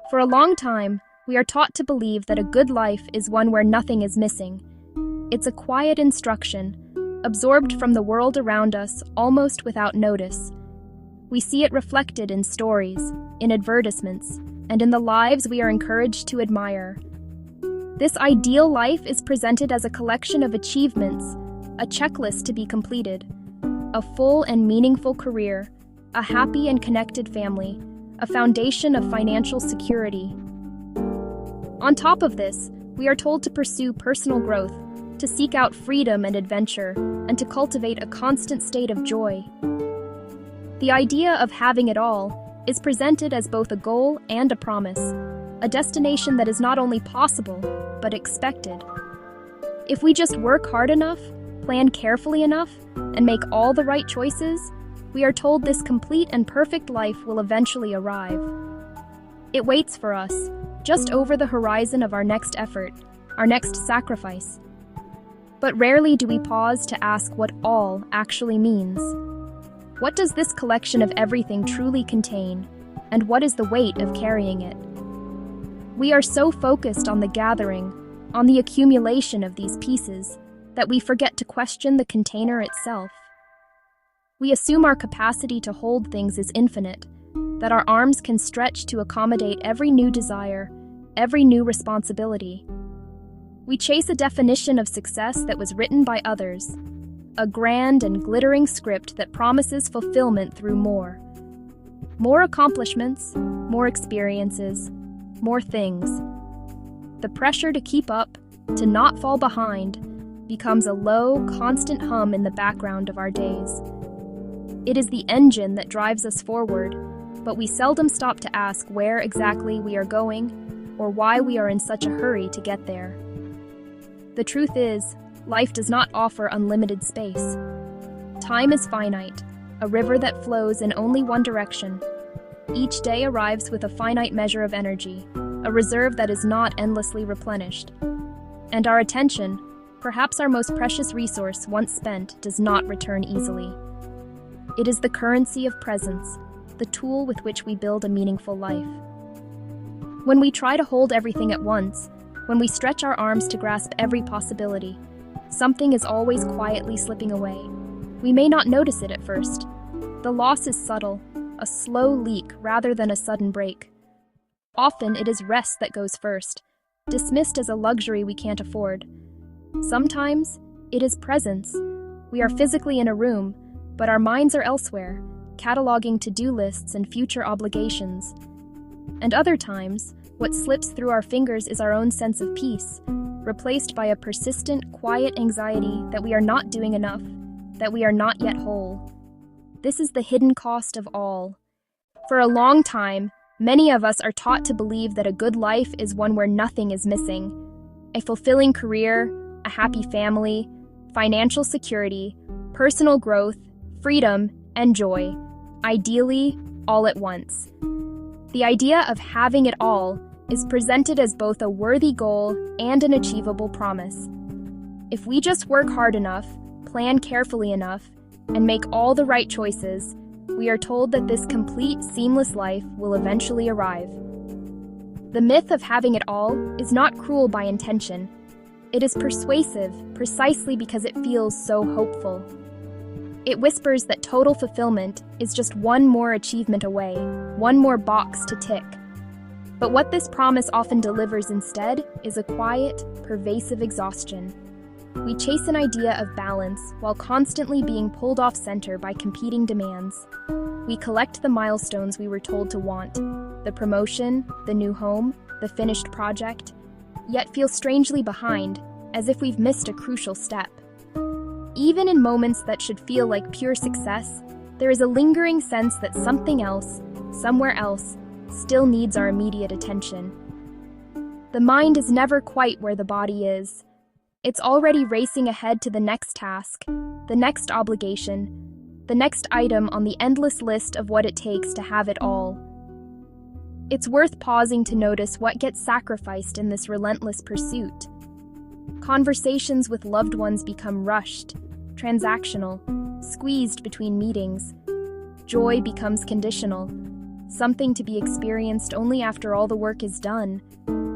For a long time, we are taught to believe that a good life is one where nothing is missing. It's a quiet instruction, absorbed from the world around us almost without notice. We see it reflected in stories, in advertisements, and in the lives we are encouraged to admire. This ideal life is presented as a collection of achievements, a checklist to be completed, a full and meaningful career, a happy and connected family, a foundation of financial security. On top of this, we are told to pursue personal growth, to seek out freedom and adventure, and to cultivate a constant state of joy. The idea of having it all is presented as both a goal and a promise, a destination that is not only possible, but expected. If we just work hard enough, plan carefully enough, and make all the right choices, we are told this complete and perfect life will eventually arrive. It waits for us, just over the horizon of our next effort, our next sacrifice. But rarely do we pause to ask what all actually means. What does this collection of everything truly contain, and what is the weight of carrying it? We are so focused on the gathering, on the accumulation of these pieces, that we forget to question the container itself. We assume our capacity to hold things is infinite, that our arms can stretch to accommodate every new desire, every new responsibility. We chase a definition of success that was written by others, a grand and glittering script that promises fulfillment through more. More accomplishments, more experiences, more things. The pressure to keep up, to not fall behind, becomes a low, constant hum in the background of our days. It is the engine that drives us forward, but we seldom stop to ask where exactly we are going or why we are in such a hurry to get there. The truth is, life does not offer unlimited space. Time is finite, a river that flows in only one direction. Each day arrives with a finite measure of energy, a reserve that is not endlessly replenished. And our attention, perhaps our most precious resource once spent, does not return easily. It is the currency of presence, the tool with which we build a meaningful life. When we try to hold everything at once, when we stretch our arms to grasp every possibility, something is always quietly slipping away. We may not notice it at first. The loss is subtle, a slow leak rather than a sudden break. Often it is rest that goes first, dismissed as a luxury we can't afford. Sometimes it is presence. We are physically in a room, but our minds are elsewhere, cataloging to-do lists and future obligations. And other times, what slips through our fingers is our own sense of peace, replaced by a persistent, quiet anxiety that we are not doing enough, that we are not yet whole. This is the hidden cost of all. For a long time, many of us are taught to believe that a good life is one where nothing is missing. A fulfilling career, a happy family, financial security, personal growth, freedom, and joy, ideally, all at once. The idea of having it all is presented as both a worthy goal and an achievable promise. If we just work hard enough, plan carefully enough, and make all the right choices, we are told that this complete, seamless life will eventually arrive. The myth of having it all is not cruel by intention. It is persuasive precisely because it feels so hopeful. It whispers that total fulfillment is just one more achievement away, one more box to tick. But what this promise often delivers instead is a quiet, pervasive exhaustion. We chase an idea of balance while constantly being pulled off center by competing demands. We collect the milestones we were told to want, the promotion, the new home, the finished project, yet feel strangely behind, as if we've missed a crucial step. Even in moments that should feel like pure success, there is a lingering sense that something else, somewhere else, still needs our immediate attention. The mind is never quite where the body is. It's already racing ahead to the next task, the next obligation, the next item on the endless list of what it takes to have it all. It's worth pausing to notice what gets sacrificed in this relentless pursuit. Conversations with loved ones become rushed, transactional, squeezed between meetings. Joy becomes conditional. something to be experienced only after all the work is done,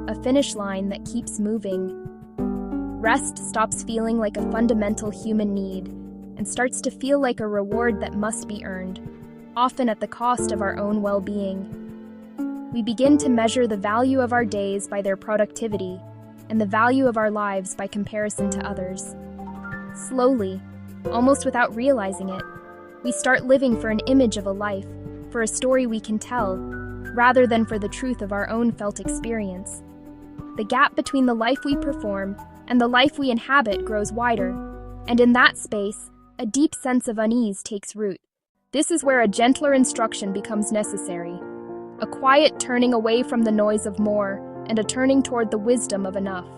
a finish line that keeps moving. Rest stops feeling like a fundamental human need and starts to feel like a reward that must be earned, often at the cost of our own well-being. We begin to measure the value of our days by their productivity and the value of our lives by comparison to others. Slowly, almost without realizing it, we start living for an image of a life, for a story we can tell, rather than for the truth of our own felt experience. The gap between the life we perform and the life we inhabit grows wider, and in that space, a deep sense of unease takes root. This is where a gentler instruction becomes necessary, a quiet turning away from the noise of more and a turning toward the wisdom of enough.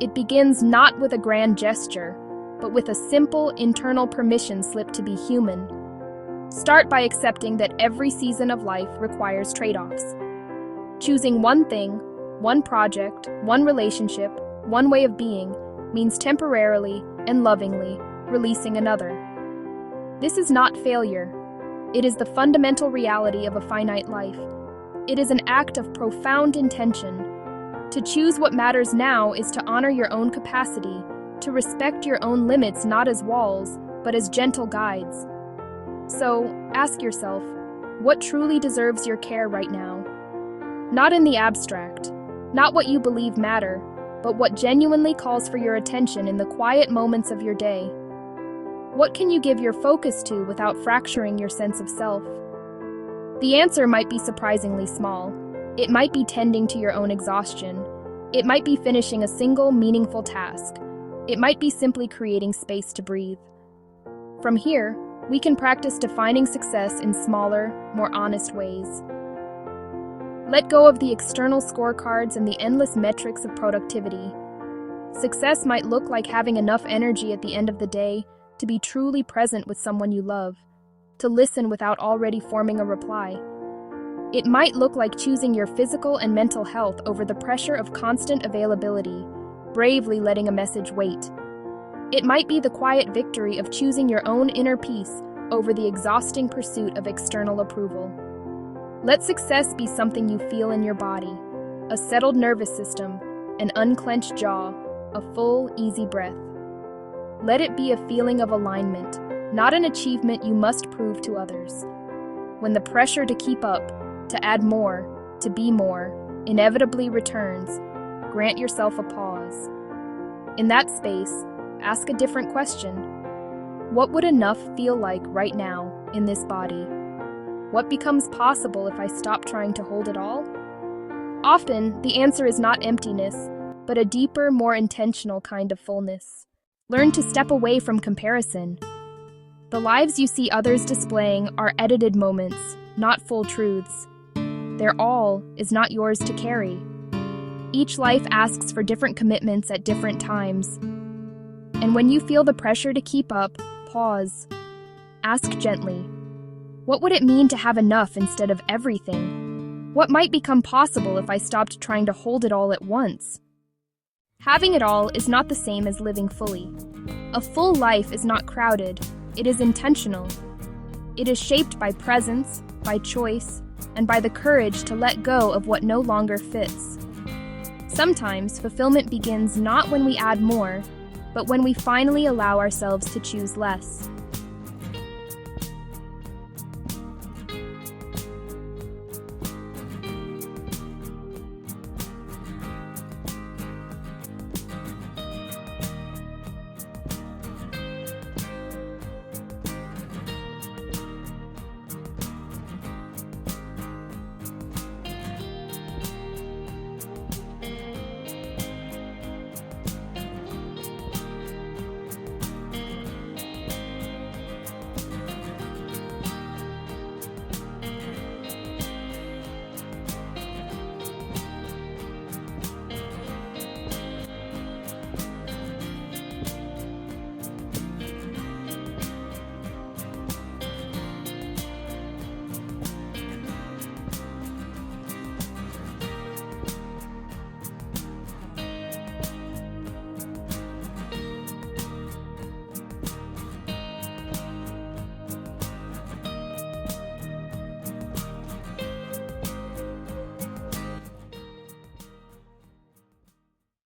It begins not with a grand gesture, but with a simple internal permission slip to be human. Start by accepting that every season of life requires trade-offs. Choosing one thing, one project, one relationship, one way of being means temporarily and lovingly releasing another. This is not failure. It is the fundamental reality of a finite life. It is an act of profound intention. To choose what matters now is to honor your own capacity, to respect your own limits not as walls, but as gentle guides. So, ask yourself, what truly deserves your care right now? Not in the abstract, not what you believe matter, but what genuinely calls for your attention in the quiet moments of your day. What can you give your focus to without fracturing your sense of self? The answer might be surprisingly small. It might be tending to your own exhaustion. It might be finishing a single, meaningful task. It might be simply creating space to breathe. From here, we can practice defining success in smaller, more honest ways. Let go of the external scorecards and the endless metrics of productivity. Success might look like having enough energy at the end of the day to be truly present with someone you love, to listen without already forming a reply. It might look like choosing your physical and mental health over the pressure of constant availability, bravely letting a message wait. It might be the quiet victory of choosing your own inner peace over the exhausting pursuit of external approval. Let success be something you feel in your body, a settled nervous system, an unclenched jaw, a full, easy breath. Let it be a feeling of alignment, not an achievement you must prove to others. When the pressure to keep up, to add more, to be more, inevitably returns, grant yourself a pause. In that space, ask a different question. What would enough feel like right now in this body? What becomes possible if I stop trying to hold it all? Often, the answer is not emptiness, but a deeper, more intentional kind of fullness. Learn to step away from comparison. The lives you see others displaying are edited moments, not full truths. Their all is not yours to carry. Each life asks for different commitments at different times. And when you feel the pressure to keep up, pause. Ask gently, what would it mean to have enough instead of everything? What might become possible if I stopped trying to hold it all at once? Having it all is not the same as living fully. A full life is not crowded, it is intentional. It is shaped by presence, by choice, and by the courage to let go of what no longer fits. Sometimes fulfillment begins not when we add more, but when we finally allow ourselves to choose less.